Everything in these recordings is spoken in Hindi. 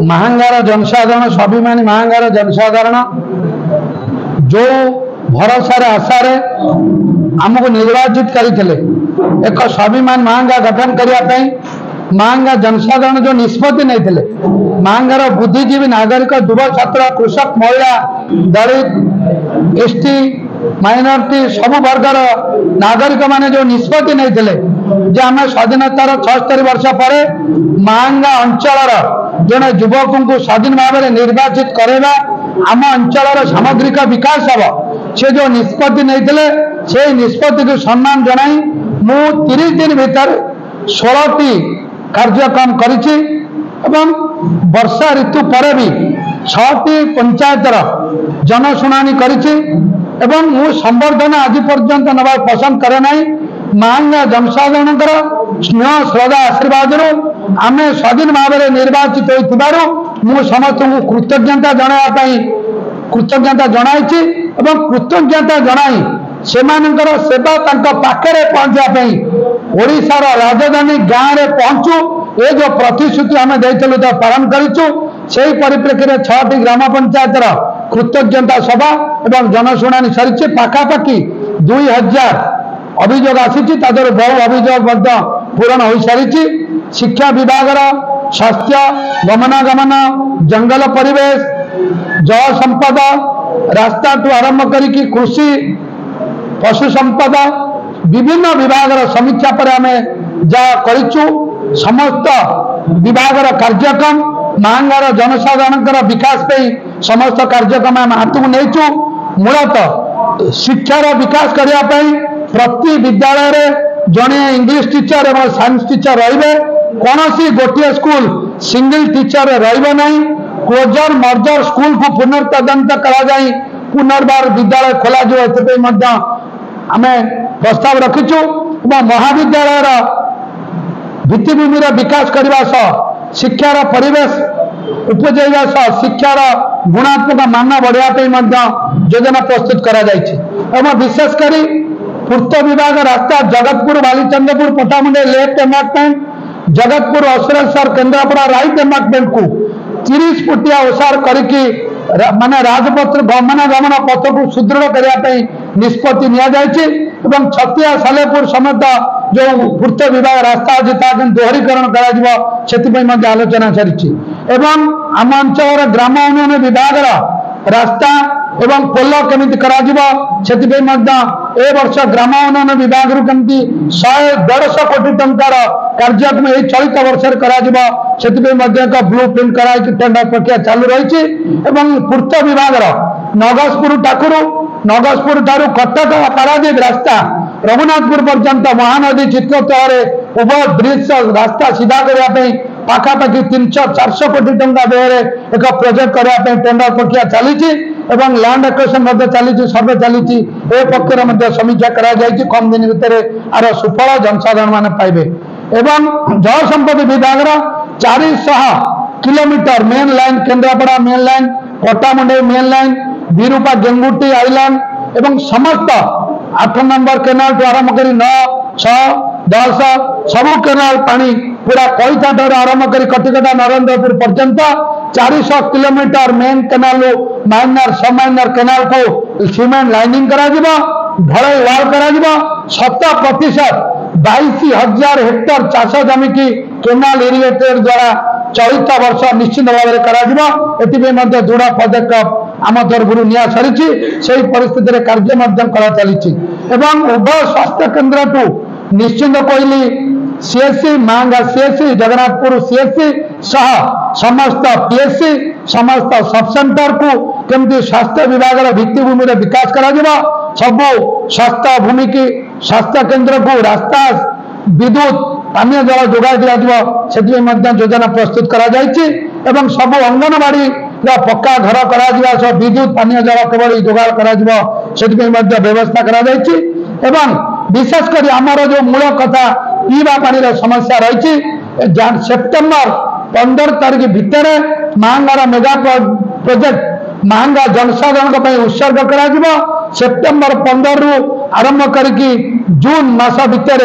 महांगार जनसाधारण स्वाभिमानी महांगार जनसाधारण जो भरोसा आशा आमको निर्वाचित करते एक स्वाभिमान महांगा गठन करने महांगा जनसाधारण जो निष्पत्ति नहीं महांगार बुद्धिजीवी नागरिक युव छात्र कृषक महिला दलित एसटी माइनॉरिटी सब वर्गर नागरिक माने जो निष्पत्ति नहीं आम स्वाधीनतार 76 वर्ष पर महांगा अंचल जड़े युवक को स्वाधीन भाव में निर्वाचित करवा आम अंचल सामग्रिक विकास हम से जो निष्पत्ति नहीं से निष्पत्ति को सम्मान जनाई मु 30 दिन भीतर 16टी कार्यक्रम करिछि एवं वर्षा ऋतु पर भी 6टी पंचायतर जनशुणानी करिछि एवं मु संवर्धना आज पर्यंत नवा पसंद करे नहीं महांगा जनसाधारण स्नेह श्रद्धा आशीर्वाद आम स्वाधीन भाव में निर्वाचित हो समस्त को कृतज्ञता जनाई जनाई कृतज्ञता जनाई सेमानकर सेवा पाखे पहुंचापी ओडिशार राजधानी गाँव में पहुंचू ये जो प्रतिश्रुति आम देलु तो पालन करूँ से परिप्रेक्षी में 6टी ग्राम पंचायतर कृतज्ञता सभा एवं जनशुणानी सरी पाखापाखि 2000 अभियोग आसी बहु अभियोग पूरण हो सारी शिक्षा विभाग स्वास्थ्य गमनागमन जंगल परिवेश जल संपद रास्ता टू आरंभ करी कृषि पशु संपद विभिन्न विभाग समीक्षा पर आम जहाँ करूँ समस्त विभाग कार्यक्रम महांगार जनसाधारण विकास पे समस्त कार्यक्रम आम हाथ को नहीं मूलतः शिक्षार विकास करने प्रति विद्यालय रे जड़े इंग्लिश टीचर और साइंस टीचर रे कौन सी गोटे स्कूल सिंगल टीचर रे क्लोजर मर्जर स्कूल को पुनर्तदंत करा पुनर्बार विद्यालय खोल आम प्रस्ताव रखीचु महाविद्यालय भित्तिभूमि विकास करने सह शिक्षार परिवेश उपजेवा सह शिक्षार गुणात्मक मान बढ़ाई योजना प्रस्तुत करा विशेषकर पूर्त विभाग रास्ता Jagatpur Balichandrapur पटामुंडे left embankment Jagatpur असुरेश्वर Kendrapara right embankment को 30 फुटिया ओसार करके माने राजपथ गमनागमन पथ को सुदृढ़ करने निष्पत्ति निया छतिया सालेपुर समेत जो पूर्त विभाग रास्ता अच्छी दोहरीकरण कर आलोचना सारी एवं आम अंचल ग्राम उन्नयन विभाग रास्ता एवं पोल केमिति करा ए वर्ष ग्राम उन्नयन विभाग रु केमिति 100-150 कोटी टंकार कार्यक्रम यही चलित वर्ष एक ब्लू प्रिंट कराई टेंडर प्रक्रिया चालू रही पूर्त विभाग नगजपुर ठाकुर नगजपुर ठारू कटक पारादीप रास्ता रघुनाथपुर पर्यंत महानदी चित्रतल उभय ब्रिज रास्ता सीधा करने पाखापाखि 300-400 कोटी टंका व्यय एक प्रोजेक्ट करने टेंडर प्रक्रिया चली लैंड एक्विजिशन चली सर्वे चली पक्ष समीक्षा कर कम दिन भितर आर सुफल जनसाधारण मान पाइबे एवं जल संपद विभाग 400 kilometre main line Kendrapara main line Pattamundai main line Birupa Genguti island एवं समस्त 8 नंबर केनाल टू आरंभ कर 9, 6, 10 सबू केनाल पानी पूरा कैथा ठार आरंभ कर कटिकटा नरेंद्रपुर पर्यंत 400 किलोमीटर मेन केनाल माइनर सब माइनर केनाल को सीमेंट लाइनिंग करा ढलई वाल करा 100% 22,000 हेक्टर चाष जमी की केनाल इरिगेटेड द्वारा चलित वर्ष निश्चित भाव में करा दृढ़ पदक्षेप आम तरफ निया सरी परिस्थिति कार्य करा चली उभय स्वास्थ्य केन्द्र टू निश्चिंत कहली CSC Mahanga CSC Jagannathpur CSC सह समस्त पीएससी समस्त सब सेंटर को केमती स्वास्थ्य विभाग भित्तिभूमि विकास करा सबू स्वास्थ्य भूमि की स्वास्थ्य केन्द्र को रास्ता विद्युत पानीय जल जोगाई दिया योजना प्रस्तुत करा सबू अंगनवाड़ी पक्का घर करा विद्युत पानीय जल केवल जोगाड़ करा व्यवस्था करा विशेषकर आमर जो मूल कथा पीवा पानी समस्या रही सेप्टेम्बर 15 तारीख भितर महांगार मेगा प्रोजेक्ट महांगा जनसाधारण उत्सर्ग करा सेप्टेम्बर 15 रु आरंभ करके जून मास भितर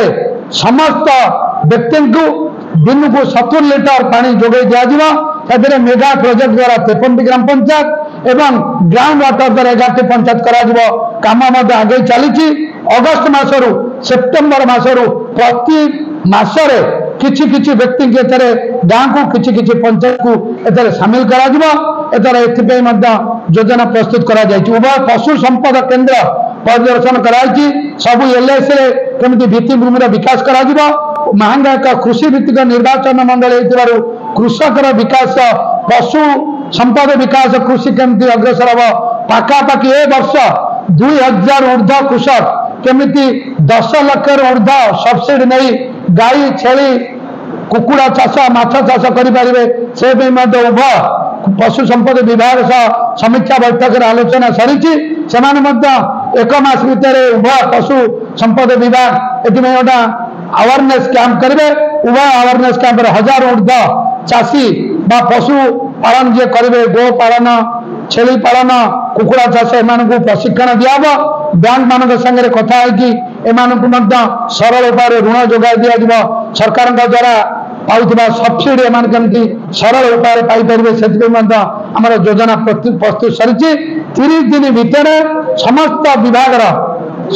समस्त व्यक्ति को दिन को 70 लिटर पानी जोगे दिया मेगा प्रोजेक्ट द्वारा 53 ग्राम पंचायत एवं ग्राउंड वाटर द्वारा 11 पंचायत करा काम आगे चली। अगस्त मासरू सेप्टेम्बर मासरू प्रति मासरे किछि किछि व्यक्ति गाँ को किछि किछि पंचायत को एथरे सामिल करा योजना प्रस्तुत करा जायछि। उभय पशु संपद केन्द्र परिदर्शन कराई सबु एलएस केमिति भित्तिभूमि विकास करा महांगा एक कृषि भित्तिक निर्वाचन मंडल होइतिबारु कृषकर विकास पशु संपद विकास कृषि केमिति अग्रसर हम पाखापाखि ए वर्ष 2000 ऊर्ध्व कृषक केमिति 10 लाख ऊर्ध्व सब्सिडी नहीं गाई छेली कुकुड़ा चाष माछ चाष करें से उभय पशु संपद विभाग सह समीक्षा बैठक आलोचना सरी एक मास भितर उभय पशु संपद विभाग ये गोटा अवेयरनेस कैंप करेंगे। उभय अवेयरनेस कैंप 1000 ऊर्ध्व चाषी बा पशु पालन जे करेंगे गो पालन छेली पालन कुकुड़ा चाष एम प्रशिक्षण दिहब। बैंक मान संगे कथा है सरल उपाय ऋण जोगाई दिया सरकार द्वारा पाउथिबा सब्सिडी एम केमती सरल उपाय पाइपर से योजना प्रस्तुत सरी 30 दिन भितर समस्त विभाग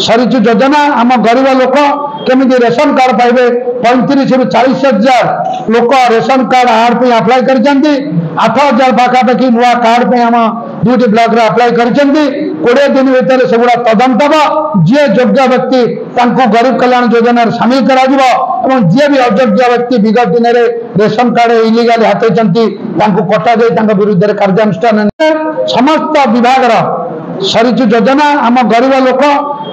सरी योजना आम गरीब लोक केमिति रेशन कार्ड पाइबे 35 ରୁ 40 हजार लोक रेशन कार्ड आर्ट पे अप्लाई कर 8000 पाखापाखि नुआ कार्ड पे आम 2टी ब्लॉक रे अप्लाई कर 20 दिन भितर से गुड़ा तदंत हम जी योग्य व्यक्ति गरीब कल्याण योजना सामिल करा जी भी अयोग्य व्यक्ति विगत दिन में रेशन कार्ड इलिगाली हाथी कटा जाए विरुद्ध कार्यानुष्ठान समस्त विभाग सरी योजना आम गरीब लोक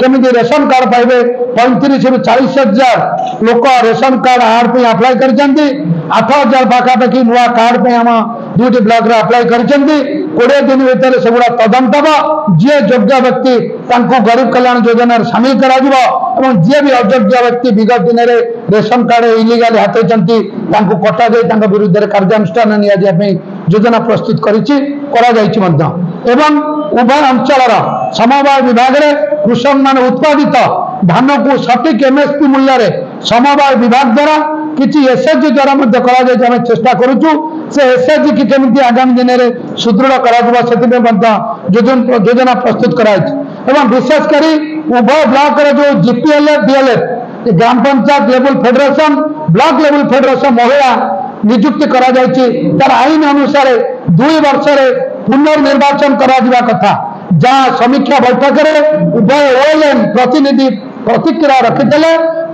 केमिति रेशन कार्ड पाइबे 35 ରୁ 40 हजार लोक रेशन कार्ड आर्ट पे अप्लाई कर 8000 पाखापाखि नुआ कार्ड पे आम 2टी ब्लॉक रे अप्लाई कर 20 दिन भितर से गुड़ा तदंत हम जी योग्य व्यक्ति गरीब कल्याण योजना सामिल करा जी भी अयोग्य व्यक्ति विगत दिन में रेशन कार्ड इलिगाली हाथी कटा जाए विरुद्ध कार्यानुष्ठान योजना प्रस्तुत एवं उभय अंचल समवाय विभाग रे कृषक मान उत्पादित धान को सठिक एमएसपी मूल्य समवाय विभाग द्वारा किसी एसएचजी द्वारा आम चेष्टा करुचु से एसएचजी की केमिति आगामी दिन में सुदृढ़ योजना प्रस्तुत कराई। विशेषकर उभय ब्लॉक रे जो जीपीएलएफ डीएलएफ ग्राम panchayat level federation block level federation महिला नियुक्ति करा तार आईन अनुसार 2 वर्ष पुनर्निर्वाचन करा कथा जहाँ समीक्षा बैठक में उभय ओएलएम प्रतिनिधि प्रतिक्रिया रखिते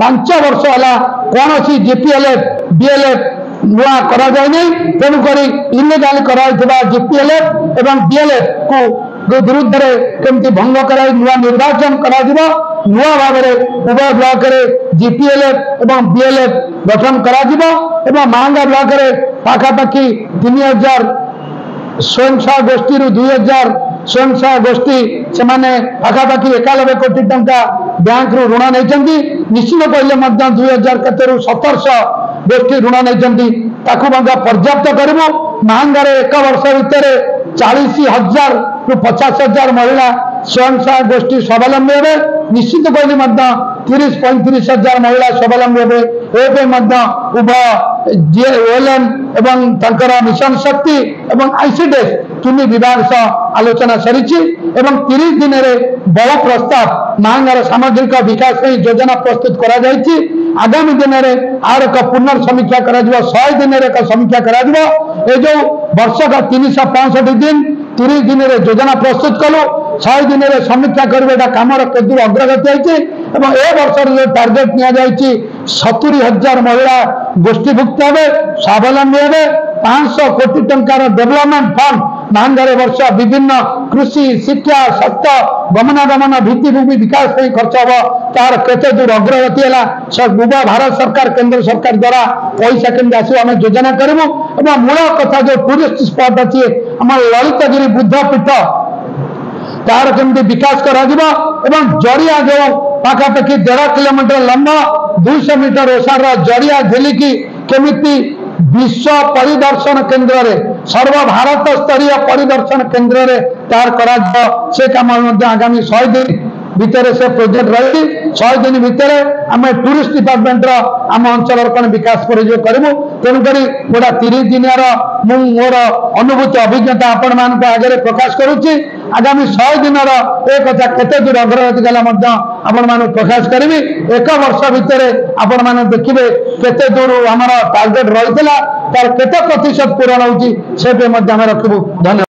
5 वर्ष है कौन सी जीपीएलएफ डीएलएफ नुआ करा जाए नहीं तेणुक इलिगाल करा जीपीएलएफ एवं डीएलएफ को विरुद्ध केमती भंग कराई नुआ निर्वाचन करा नुआ भाव उभय ब्लॉक रे जीपीएलएफ एवं डीएलएफ गठन करा महांगा ब्लॉक रे पाखापाखि 3000 स्वयं सहायक गोष्ठी 2000 स्वयं सहायक गोष्ठी से पाखापाखि 91 कोटी टंका बैंक रु ऋण नहीं निश्चित कहले 2000 केते 1700 गोष्ठी ऋण नहीं पर्याप्त करूँ महांगार 1 वर्ष भितर 40,000 ରୁ 50,000 महिला स्वयं सहायक गोष्ठी स्वावलंबी हे निश्चित कहले 30-35 हजार महिला स्वावलंबी हे उभय जीएलएम एवं मिशन शक्ति एवं आईसीडीएस तुनि विभाग सह आलोचना सरी 30 दिन में बड़ प्रस्ताव महांगार सामग्रिक विकास योजना प्रस्तुत करा जायछि। आगामी दिन में आर एक पुनर्समीक्षा करा 100 दिन एक समीक्षा करा जो वर्ष का 365 दिन 30 दिन में योजना प्रस्तुत कलु 100 दिन में समीक्षा करें कमर केदूर अग्रगति है ए वर्ष जो टार्गेट नि 70,000 महिला गोष्ठीभुक्त हे स्वावलंबी हे 500 कोटी टंकार डेवलपमेंट फंड महांगार वर्ष विभिन्न कृषि शिक्षा स्वास्थ्य गमनागमन भित्तिभूमि विकास खर्च हम तार केते दूर अग्रगति है उभय भारत सरकार केंद्र सरकार द्वारा पैसा केमती आस आम योजना करूँ मूल कथा जो टूरिस्ट स्पॉट अच्छी आम ललितगिरी बुद्ध पीठ तार केमती विकास करा जरिया जो पाखापाखि 1.5 किलोमीटर लंबा 200 मीटर ओसार जरिया झेलिकी केमिति विश्व परिदर्शन केंद्र रे सर्वभारत स्तरीय परिदर्शन केंद्र रे तार करा से काम आगामी 100 दिन भितर से प्रोजेक्ट रही 100 दिन भितर आम टूरिस्ट डिपार्टमेंट आम अंचल कौन विकास करूँ तेणुक गोटा 30 दिन मोर अनुभूति अभिज्ञता आपण मान आगे प्रकाश करुच्ची आगामी 100 दिन एक कथा केते दूर अग्रगति गला आपण मान प्रकाश करी 1 वर्ष भितर आपण मान देखिए केते दूर आम टार्गेट रही तार केते प्रतिशत पूरण होती से रखू। धन्यवाद।